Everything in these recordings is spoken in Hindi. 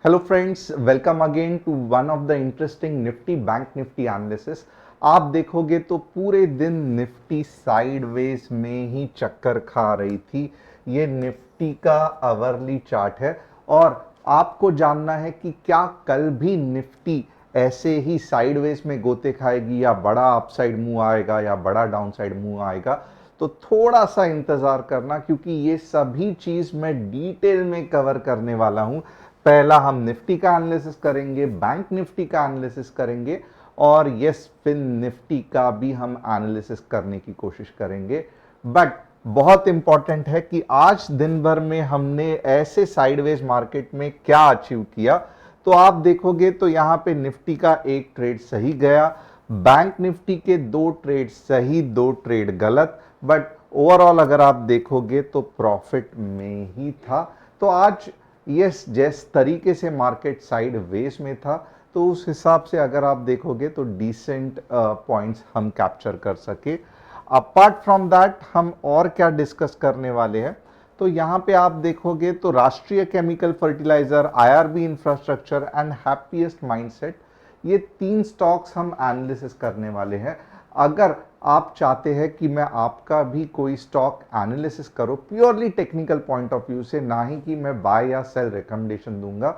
Hello friends, welcome again to one of the interesting Nifty bank Nifty analysis. आप देखोगे तो पूरे दिन निफ्टी साइडवेज में ही चक्कर खा रही थी। ये निफ्टी का आवरली चार्ट है और आपको जानना है कि क्या कल भी निफ्टी ऐसे ही साइडवेज में गोते खाएगी या बड़ा अपसाइड मूव आएगा या बड़ा डाउनसाइड मूव आएगा। तो थोड़ा सा इंतजार करना, क्योंकि ये सभी चीज मैं डिटेल में कवर करने वाला हूं। पहला हम निफ्टी का एनालिसिस करेंगे, बैंक निफ्टी का एनालिसिस करेंगे और यस फिन निफ्टी का भी हम एनालिसिस करने की कोशिश करेंगे। बट बहुत इंपॉर्टेंट है कि आज दिन भर में हमने ऐसे साइडवेज मार्केट में क्या अचीव किया। तो आप देखोगे तो यहां पे निफ्टी का एक ट्रेड सही गया, बैंक निफ्टी के 2 ट्रेड सही, 2 ट्रेड गलत, बट ओवरऑल अगर आप देखोगे तो प्रॉफिट में ही था। तो आज यस जिस तरीके से मार्केट साइड वेज में था, तो उस हिसाब से अगर आप देखोगे तो डिसेंट पॉइंट्स हम कैप्चर कर सके। अपार्ट फ्रॉम दैट हम और क्या डिस्कस करने वाले हैं, तो यहां पे आप देखोगे तो Rashtriya chemical fertiliser, IRB infrastructure and happiest mindset, ये 3 स्टॉक्स हम एनालिसिस करने वाले हैं। अगर आप चाहते हैं कि मैं आपका भी कोई स्टॉक एनालिसिस करो purely technical point of view से, ना ही कि मैं बाय या सेल रिकमेंडेशन दूंगा,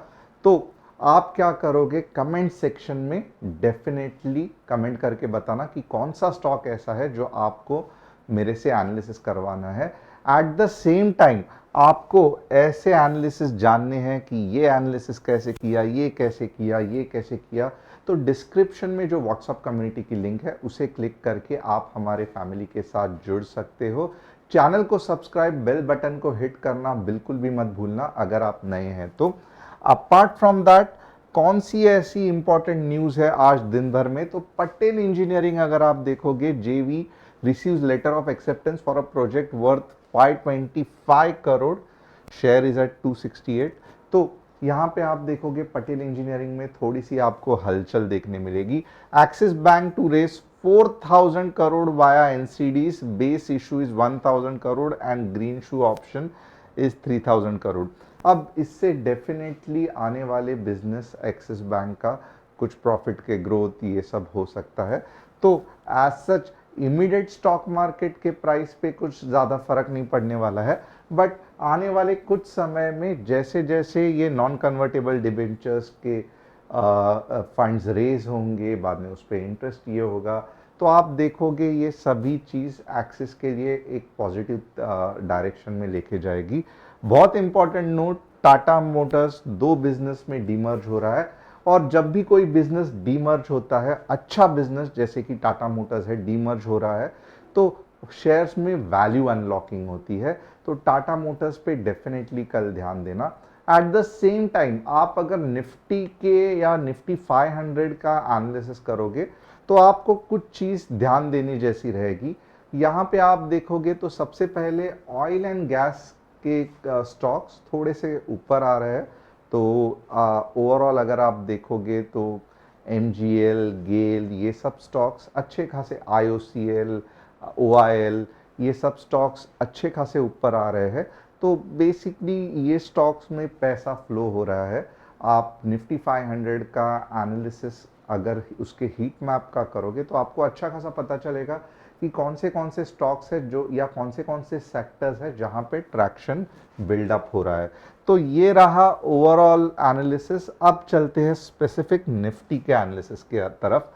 तो आप क्या करोगे, कमेंट सेक्शन में डेफिनेटली कमेंट करके बताना कि कौन सा स्टॉक ऐसा है जो आपको मेरे से एनालिसिस करवाना है। एट द सेम टाइम आपको ऐसे एनालिसिस जानने हैं कि ये एनालिसिस कैसे किया, ये कैसे किया, ये कैसे किया, तो डिस्क्रिप्शन में जो व्हाट्सएप कम्युनिटी की लिंक है उसे क्लिक करके आप हमारे फैमिली के साथ जुड़ सकते हो। चैनल को सब्सक्राइब, बेल बटन को हिट करना बिल्कुल भी मत भूलना अगर आप नए हैं तो। अपार्ट फ्रॉम दैट कौन सी ऐसी इंपॉर्टेंट न्यूज है आज दिन भर में, तो पटेल इंजीनियरिंग अगर आप देखोगे, JV receives letter of acceptance for a project worth 525 crore, share is at 268। तो यहां पे आप देखोगे पटेल इंजीनियरिंग में थोड़ी सी आपको हलचल देखने मिलेगी। Axis bank to raise 4000 crore via NCDs, base issue is 1000 crore and green shoe option is 3000 crore. अब इससे डेफिनेटली आने वाले बिजनेस एक्सिस बैंक का कुछ प्रॉफिट के ग्रोथ ये सब हो सकता है। तो as such immediate stock market के प्राइस पे कुछ ज़्यादा फर्क नहीं पड़ने वाला है, बट आने वाले कुछ समय में जैसे जैसे ये नॉन कन्वर्टेबल डिबेंचर्स के फंड्स रेज होंगे, बाद में उस पर इंटरेस्ट ये होगा, तो आप देखोगे ये सभी चीज़ एक्सिस के लिए एक पॉजिटिव डायरेक्शन में लेके जाएगी। बहुत important note, Tata Motors 2 business में डीमर्ज हो रहा है, और जब भी कोई बिजनेस डीमर्ज होता है, अच्छा बिजनेस जैसे कि टाटा मोटर्स है डीमर्ज हो रहा है, तो शेयर्स में वैल्यू अनलॉकिंग होती है। तो टाटा मोटर्स पे डेफिनेटली कल ध्यान देना। एट द सेम टाइम आप अगर निफ्टी के या निफ्टी 500 का एनालिसिस करोगे, तो आपको कुछ चीज ध्यान देनी जैसी रहेगी। यहाँ पे आप देखोगे तो सबसे पहले ऑयल एंड गैस के स्टॉक्स थोड़े से ऊपर आ रहे हैं। तो ओवरऑल अगर आप देखोगे तो एमजीएल, गेल, ये सब स्टॉक्स अच्छे खासे, आईओसीएल, ओआईएल, ये सब स्टॉक्स अच्छे खासे ऊपर आ रहे हैं। तो बेसिकली ये स्टॉक्स में पैसा फ्लो हो रहा है। आप निफ्टी 500 का एनालिसिस अगर उसके हीट मैप का करोगे तो आपको अच्छा खासा पता चलेगा कि कौन से स्टॉक्स है जो, या कौन से सेक्टर्स है जहां पे ट्रैक्शन बिल्डअप हो रहा है। तो ये रहा ओवरऑल एनालिसिस। अब चलते हैं स्पेसिफिक निफ्टी के एनालिसिस के तरफ।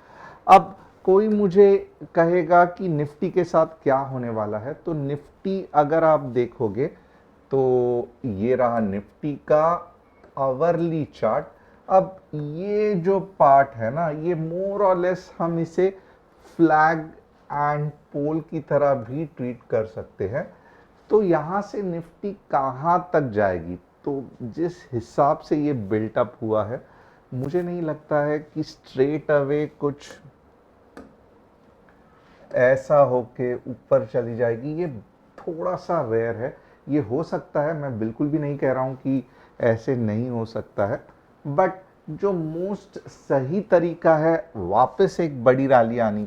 अब कोई मुझे कहेगा कि निफ्टी के साथ क्या होने वाला है, तो निफ्टी अगर आप देखोगे तो ये रहा निफ्टी का आवरली चार्ट। अब ये जो पार्ट है ना, ये मोर और लेस हम इसे फ्लैग एंड पोल की तरह भी ट्रीट कर सकते हैं। तो यहां से निफ्टी कहां तक जाएगी, तो जिस हिसाब से ये बिल्टअप हुआ है, मुझे नहीं लगता है कि स्ट्रेट अवे कुछ ऐसा होके ऊपर चली जाएगी। ये थोड़ा सा रेयर है, ये हो सकता है, मैं बिल्कुल भी नहीं कह रहा हूं कि ऐसे नहीं हो सकता है, बट जो मोस्ट सही तरीका है वापस एक बड़ी रैली आने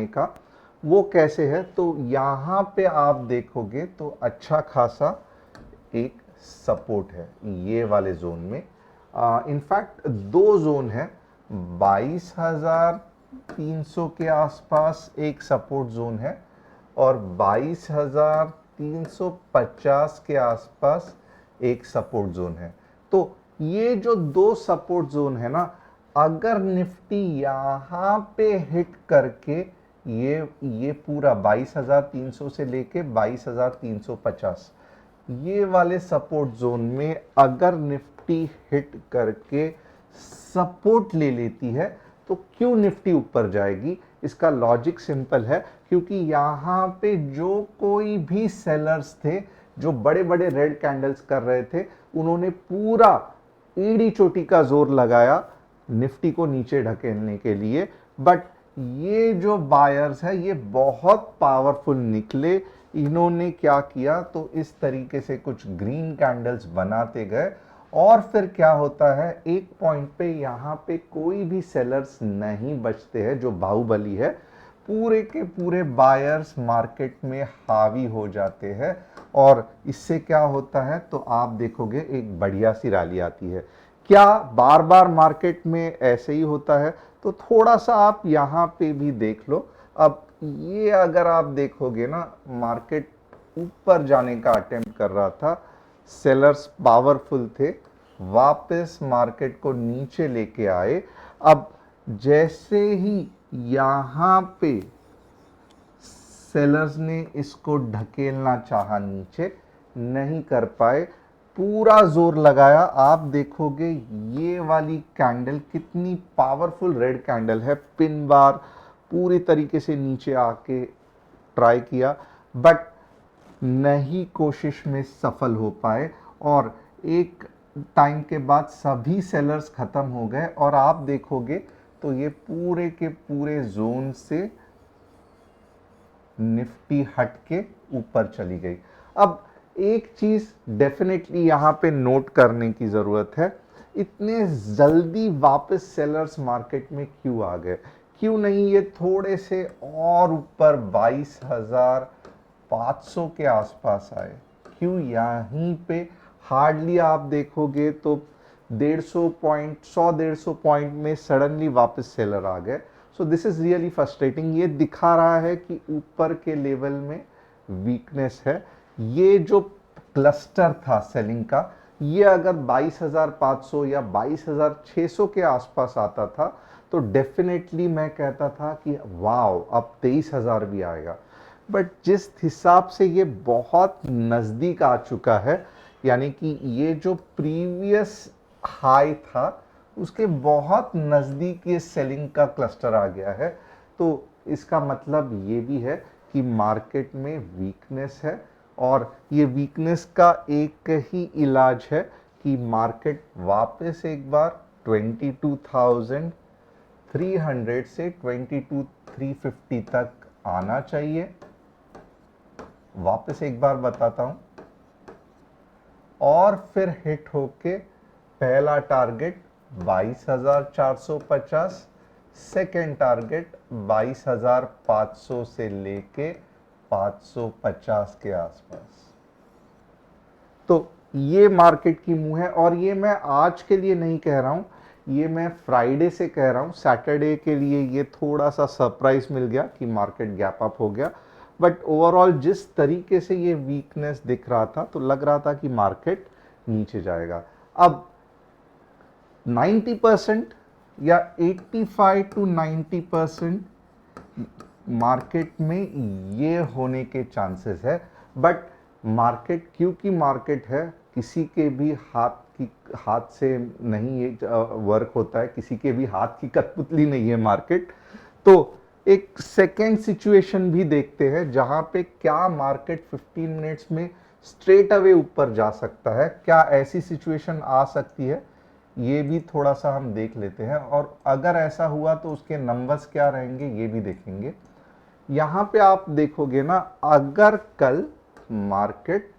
का, वो कैसे है, तो यहां पे आप देखोगे तो अच्छा खासा एक सपोर्ट है ये वाले जोन में। इनफैक्ट दो जोन है, 22,300 के आसपास एक सपोर्ट जोन है और 22,350 के आसपास एक सपोर्ट जोन है। तो ये जो दो सपोर्ट जोन है ना, अगर निफ्टी यहाँ पे हिट करके ये पूरा 22,300 से लेके 22,350 ये वाले सपोर्ट जोन में अगर निफ्टी हिट करके सपोर्ट ले लेती है तो क्यों निफ्टी ऊपर जाएगी? इसका लॉजिक सिंपल है, क्योंकि यहाँ पे जो कोई भी सेलर्स थे जो बड़े बड़े रेड कैंडल्स कर रहे थे, उन्होंने पूरा ईड़ी चोटी का जोर लगाया निफ्टी को नीचे ढकेलने के लिए। बट ये जो बायर्स है ये बहुत पावरफुल निकले। इन्होंने क्या किया, तो इस तरीके से कुछ ग्रीन कैंडल्स बनाते गए और फिर क्या होता है, एक पॉइंट पे यहाँ पे कोई भी सेलर्स नहीं बचते हैं जो बाहुबली है, पूरे के पूरे बायर्स मार्केट में हावी हो जाते हैं और इससे क्या होता है, तो आप देखोगे एक बढ़िया सी रैली आती है। क्या बार बार मार्केट में ऐसे ही होता है? तो थोड़ा सा आप यहाँ पे भी देख लो। अब ये अगर आप देखोगे ना, मार्केट ऊपर जाने का अटेम्प्ट कर रहा था, सेलर्स पावरफुल थे, वापस मार्केट को नीचे लेके आए। अब जैसे ही यहाँ पे सेलर्स ने इसको ढकेलना चाहा नीचे, नहीं कर पाए, पूरा जोर लगाया। आप देखोगे ये वाली कैंडल कितनी पावरफुल रेड कैंडल है, पिन बार पूरी तरीके से नीचे आके ट्राई किया बट नहीं कोशिश में सफल हो पाए और एक टाइम के बाद सभी सेलर्स खत्म हो गए और आप देखोगे तो ये पूरे के पूरे जोन से निफ्टी हट के ऊपर चली गई। अब एक चीज डेफिनेटली यहां पे नोट करने की जरूरत है, इतने जल्दी वापस सेलर्स मार्केट में क्यों आ गए? क्यों नहीं ये थोड़े से और ऊपर 22,500 के आसपास आए? क्यों यहीं पे हार्डली आप देखोगे तो 150 पॉइंट 100-150 पॉइंट में सडनली वापस सेलर आ गए? So this is really frustrating. ये दिखा रहा है कि ऊपर के लेवल में वीकनेस है। ये जो क्लस्टर था सेलिंग का, ये अगर 22,500 या 22,600 के आसपास आता था तो डेफिनेटली मैं कहता था कि वाओ अब 23,000 भी आएगा। बट जिस हिसाब से ये बहुत नज़दीक आ चुका है, यानी कि ये जो प्रीवियस हाई था उसके बहुत नज़दीक ये सेलिंग का क्लस्टर आ गया है, तो इसका मतलब ये भी है कि मार्केट में वीकनेस है और ये वीकनेस का एक ही इलाज है कि मार्केट वापस एक बार 22,300 से 22,350 तक आना चाहिए। वापस एक बार बताता हूं, और फिर हिट होके पहला टारगेट 22,450, सेकेंड टारगेट 22,500 से लेके 550 के आसपास। तो ये मार्केट की मूव है और ये मैं आज के लिए नहीं कह रहा हूं, ये मैं फ्राइडे से कह रहा हूं। सैटरडे के लिए ये थोड़ा सा सरप्राइज मिल गया कि मार्केट गैप अप हो गया, बट ओवरऑल जिस तरीके से ये वीकनेस दिख रहा था तो लग रहा था कि मार्केट नीचे जाएगा। अब 90% या 85 to 90% मार्केट में ये होने के चांसेस है। बट मार्केट क्योंकि मार्केट है, किसी के भी हाथ से नहीं ये वर्क होता है, किसी के भी हाथ की कठपुतली नहीं है मार्केट। तो एक सेकेंड सिचुएशन भी देखते हैं जहां पे क्या मार्केट 15 मिनट्स में स्ट्रेट अवे ऊपर जा सकता है। क्या ऐसी सिचुएशन आ सकती है, ये भी थोड़ा सा हम देख लेते हैं और अगर ऐसा हुआ तो उसके नंबर्स क्या रहेंगे ये भी देखेंगे। यहां पे आप देखोगे ना, अगर कल मार्केट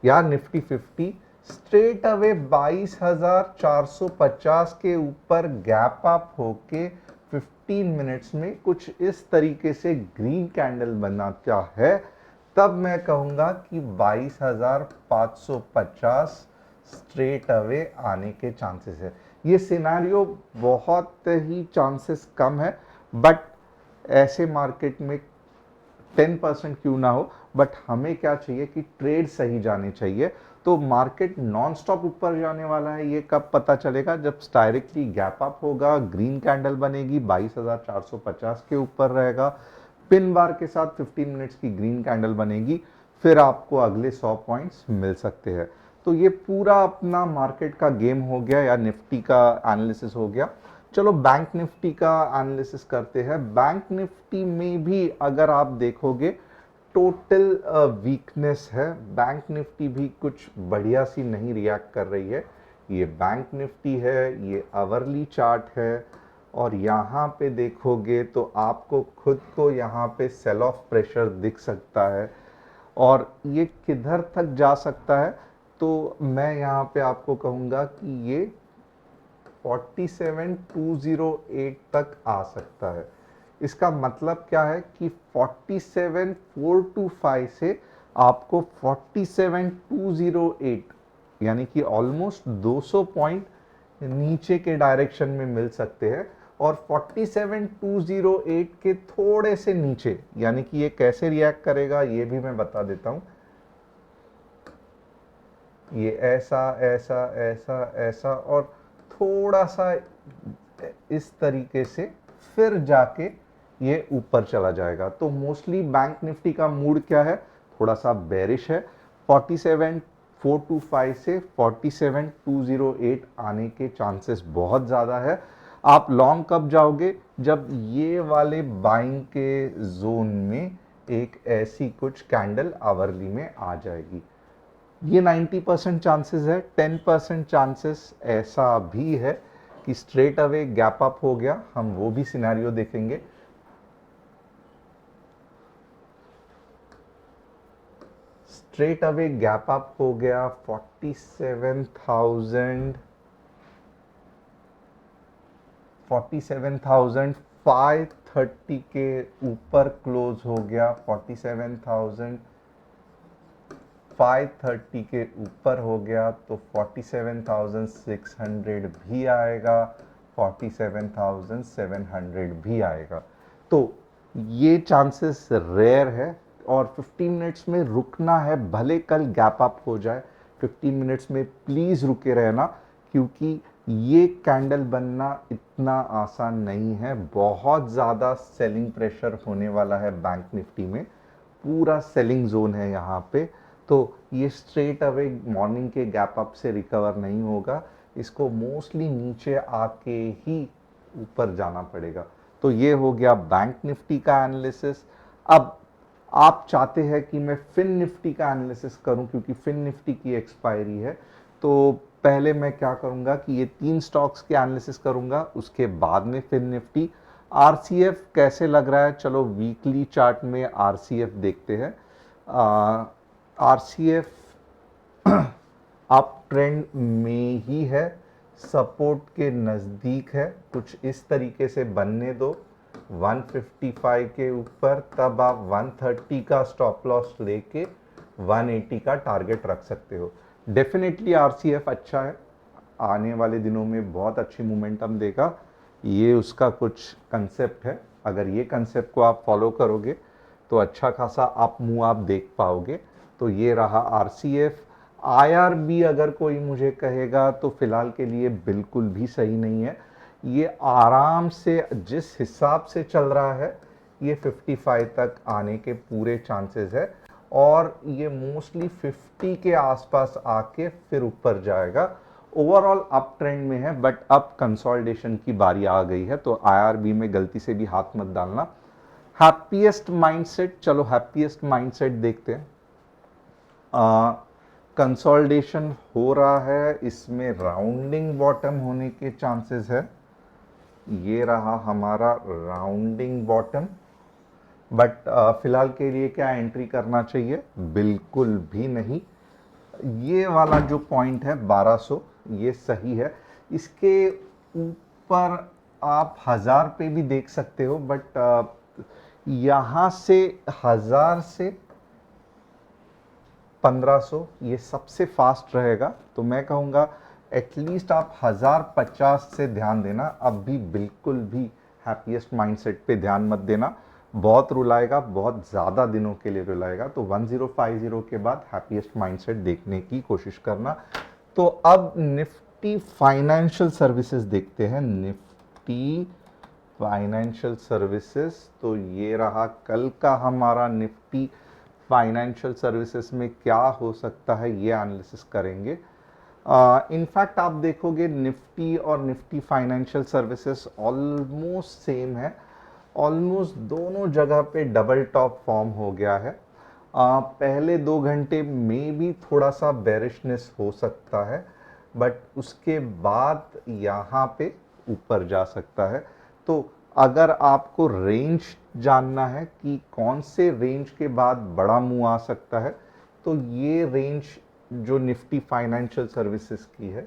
या निफ्टी 50 स्ट्रेट अवे 22,450 के ऊपर गैप अप होके 15 मिनट्स में कुछ इस तरीके से ग्रीन कैंडल बनाता है, तब मैं कहूंगा कि 22,550 स्ट्रेट अवे आने के चांसेस है। ये सिनेरियो बहुत ही चांसेस कम है, बट ऐसे मार्केट में 10% क्यों ना हो, बट हमें क्या चाहिए कि ट्रेड सही जाने चाहिए। तो मार्केट नॉन स्टॉप ऊपर जाने वाला है, ये कब पता चलेगा? जब डायरेक्टली गैप अप होगा, ग्रीन कैंडल बनेगी, 22,450 के ऊपर रहेगा, पिन बार के साथ 15 मिनट्स की ग्रीन कैंडल बनेगी, फिर आपको अगले 100 पॉइंट्स मिल सकते हैं। तो ये पूरा अपना मार्केट का गेम हो गया या निफ्टी का एनालिसिस हो गया। चलो बैंक निफ्टी का एनालिसिस करते हैं। बैंक निफ्टी में भी अगर आप देखोगे टोटल वीकनेस है, बैंक निफ्टी भी कुछ बढ़िया सी नहीं रिएक्ट कर रही है। ये बैंक निफ्टी है, ये आवरली चार्ट है, और यहाँ पे देखोगे तो आपको खुद को यहाँ पे सेल ऑफ प्रेशर दिख सकता है, और ये किधर तक जा सकता है? तो मैं यहाँ पे आपको कहूँगा कि ये 47,208 तक आ सकता है। इसका मतलब क्या है कि 47,425 से आपको 47,208 यानी कि ऑलमोस्ट 200 पॉइंट नीचे के डायरेक्शन में मिल सकते हैं, और 47,208 के थोड़े से नीचे यानी कि ये कैसे रिएक्ट करेगा ये भी मैं बता देता हूं। ये ऐसा ऐसा ऐसा ऐसा और थोड़ा सा इस तरीके से फिर जाके ये ऊपर चला जाएगा। तो मोस्टली बैंक निफ्टी का मूड क्या है? थोड़ा सा बेरिश है। 47,425 से 47,208 आने के चांसेस बहुत ज़्यादा है। आप लॉन्ग कब जाओगे? जब ये वाले बाइंग के जोन में एक ऐसी कुछ कैंडल आवरली में आ जाएगी। ये 90% चांसेस है। 10% चांसेस ऐसा भी है कि स्ट्रेट अवे गैप अप हो गया, हम वो भी सिनेरियो देखेंगे। स्ट्रेट अवे गैप अप हो गया 47,530 के ऊपर क्लोज हो गया। 47,530 के ऊपर हो गया तो 47,600 भी आएगा, 47,700 भी आएगा। तो ये चांसेस रेयर है, और 15 मिनट्स में रुकना है, भले कल गैप अप हो जाए 15 मिनट्स में प्लीज रुके रहना, क्योंकि ये कैंडल बनना इतना आसान नहीं है। बहुत ज़्यादा सेलिंग प्रेशर होने वाला है बैंक निफ्टी में, पूरा सेलिंग जोन है यहाँ पे। तो ये स्ट्रेट अवे मॉर्निंग के गैप अप से रिकवर नहीं होगा, इसको मोस्टली नीचे आके ही ऊपर जाना पड़ेगा। तो ये हो गया बैंक निफ्टी का एनालिसिस। अब आप चाहते हैं कि मैं फिन निफ्टी का एनालिसिस करूं, क्योंकि फिन निफ्टी की एक्सपायरी है। तो पहले मैं क्या करूंगा कि ये 3 स्टॉक्स के एनालिसिस करूंगा, उसके बाद में फिन निफ्टी। आरसीएफ कैसे लग रहा है? चलो वीकली चार्ट में आरसीएफ देखते हैं। आरसीएफ अप ट्रेंड में ही है, सपोर्ट के नज़दीक है, कुछ इस तरीके से बनने दो 155 के ऊपर, तब आप 130 का स्टॉप लॉस लेके 180 का टारगेट रख सकते हो। डेफिनेटली आरसीएफ अच्छा है, आने वाले दिनों में बहुत अच्छी मोमेंटम देगा। ये उसका कुछ कंसेप्ट है, अगर ये कंसेप्ट को आप फॉलो करोगे तो अच्छा खासा अप मूव आप देख पाओगे। तो ये रहा आरसीएफ। आईआरबी अगर कोई मुझे कहेगा तो फिलहाल के लिए बिल्कुल भी सही नहीं है। ये आराम से जिस हिसाब से चल रहा है ये 55 तक आने के पूरे चांसेस है, और ये मोस्टली 50 के आसपास आके फिर ऊपर जाएगा। ओवरऑल अप ट्रेंड में है, बट अब कंसोलिडेशन की बारी आ गई है, तो आईआरबी में गलती से भी हाथ मत डालना। हैप्पीएस्ट माइंडसेट, चलो हैप्पीएस्ट माइंडसेट देखते हैं। कंसोलिडेशन हो रहा है, इसमें राउंडिंग बॉटम होने के चांसेस है। ये रहा हमारा राउंडिंग बॉटम, बट फिलहाल के लिए क्या एंट्री करना चाहिए? बिल्कुल भी नहीं। ये वाला जो पॉइंट है 1200, ये सही है। इसके ऊपर आप 1000 पे भी देख सकते हो, बट यहाँ से 1000 से 1500 ये सबसे फास्ट रहेगा। तो मैं कहूँगा एटलीस्ट आप 1050 से ध्यान देना। अब भी बिल्कुल भी हैप्पीएस्ट माइंडसेट पे ध्यान मत देना, बहुत रुलाएगा, बहुत ज़्यादा दिनों के लिए रुलाएगा। तो 1050 के बाद हैप्पीएस्ट माइंडसेट देखने की कोशिश करना। तो अब निफ्टी फाइनेंशियल सर्विसेज देखते हैं। निफ्टी फाइनेंशियल सर्विसेज, तो ये रहा कल का हमारा निफ्टी फाइनेंशियल सर्विसेज में क्या हो सकता है, ये एनालिसिस करेंगे। इनफैक्ट आप देखोगे निफ्टी और Nifty financial services almost same है, ऑलमोस्ट दोनों जगह पे डबल टॉप फॉर्म हो गया है। पहले 2 घंटे में भी थोड़ा सा बेरिशनेस हो सकता है, बट उसके बाद यहाँ पे ऊपर जा सकता है। तो अगर आपको रेंज जानना है कि कौन से रेंज के बाद बड़ा मूव आ सकता है, तो ये रेंज जो निफ्टी फाइनेंशियल सर्विसेज की है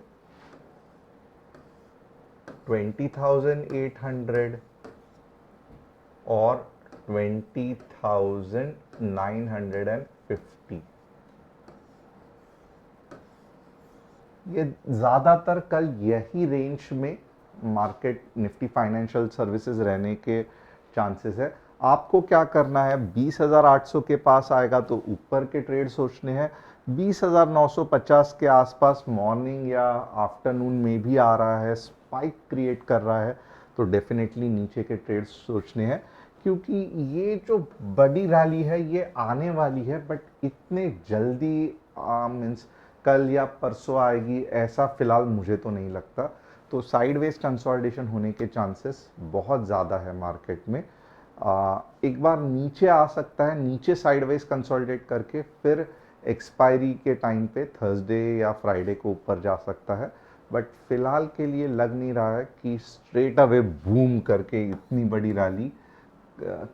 20,800 और 20,950, ये ज़्यादातर कल यही रेंज में मार्केट निफ्टी फाइनेंशियल सर्विसेज रहने के चांसेस है। आपको क्या करना है, 20,800 के पास आएगा तो ऊपर के ट्रेड सोचने हैं, 20,950 के आसपास मॉर्निंग या आफ्टरनून में भी आ रहा है, स्पाइक क्रिएट कर रहा है, तो डेफिनेटली नीचे के ट्रेड सोचने हैं। क्योंकि ये जो बड़ी रैली है ये आने वाली है, बट इतने जल्दी मीन्स कल या परसों आएगी ऐसा फिलहाल मुझे तो नहीं लगता। तो साइडवेज कंसोलिडेशन होने के चांसेस बहुत ज़्यादा है मार्केट में। एक बार नीचे आ सकता है, नीचे साइडवेज कंसोलिडेट करके फिर एक्सपायरी के टाइम पे थर्सडे या फ्राइडे को ऊपर जा सकता है। बट फिलहाल के लिए लग नहीं रहा है कि स्ट्रेट अवे बूम करके इतनी बड़ी रैली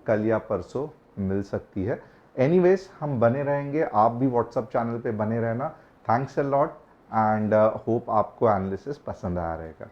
कल या परसों मिल सकती है। एनीवेज हम बने रहेंगे, आप भी व्हाट्सएप चैनल पे बने रहना। Thanks a lot and hope आपको एनालिसिस पसंद आया रहेगा।